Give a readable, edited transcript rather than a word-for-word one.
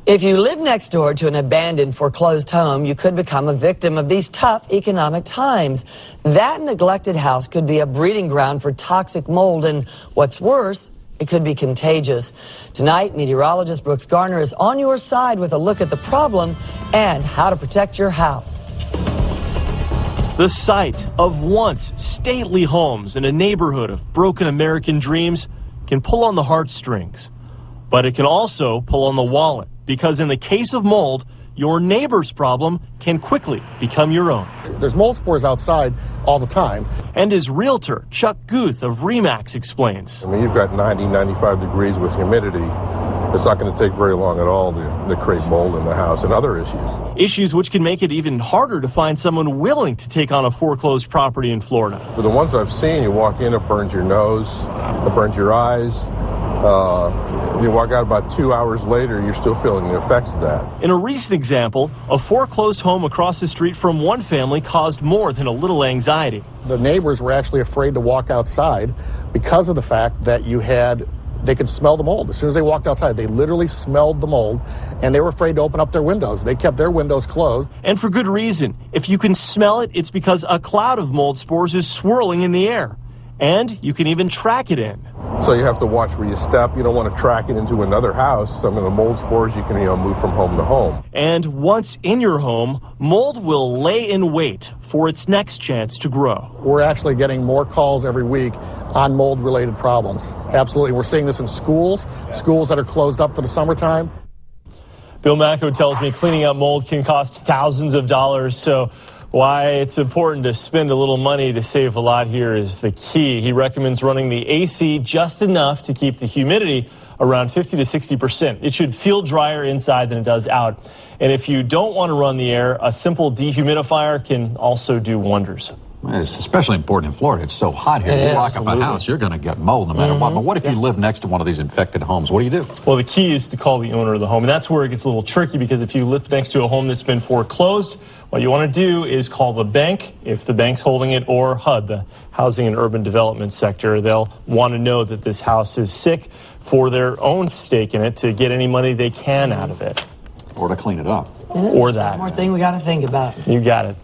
If you live next door to an abandoned, foreclosed home, you could become a victim of these tough economic times. That neglected house could be a breeding ground for toxic mold, and what's worse, it could be contagious. Tonight, meteorologist Brooks Garner is on your side with a look at the problem and how to protect your house. The sight of once stately homes in a neighborhood of broken American dreams can pull on the heartstrings, but it can also pull on the wallet, because in the case of mold, your neighbor's problem can quickly become your own. There's mold spores outside all the time. And his realtor, Chuck Guth of RE/MAX, explains. I mean, you've got 90, 95 degrees with humidity. It's not going to take very long at all to create mold in the house and other issues. Issues which can make it even harder to find someone willing to take on a foreclosed property in Florida. But the ones I've seen, you walk in, it burns your nose, it burns your eyes. You walk out about 2 hours later, you're still feeling the effects of that. In a recent example, a foreclosed home across the street from one family caused more than a little anxiety. The neighbors were actually afraid to walk outside because of the fact that they could smell the mold. As soon as they walked outside, they literally smelled the mold, and they were afraid to open up their windows. They kept their windows closed. And for good reason. If you can smell it, it's because a cloud of mold spores is swirling in the air. And you can even track it in. So you have to watch where you step. You don't want to track it into another house. Some of the mold spores, you can move from home to home. And once in your home, mold will lay in wait for its next chance to grow. We're actually getting more calls every week on mold-related problems. Absolutely. We're seeing this in schools that are closed up for the summertime. Bill Macko tells me cleaning up mold can cost thousands of dollars, so why it's important to spend a little money to save a lot here is the key. He recommends running the AC just enough to keep the humidity around 50 to 60%. It should feel drier inside than it does out. And if you don't want to run the air, a simple dehumidifier can also do wonders. It's especially important in Florida. It's so hot here. You lock up a house, you're going to get mold no matter what. But what if you live next to one of these infected homes? What do you do? Well, the key is to call the owner of the home. And that's where it gets a little tricky, because if you live next to a home that's been foreclosed, what you want to do is call the bank, if the bank's holding it, or HUD, the Housing and Urban Development Sector. They'll want to know that this house is sick for their own stake in it to get any money they can out of it. Or to clean it up. Or that. One more thing we got to think about. You got it.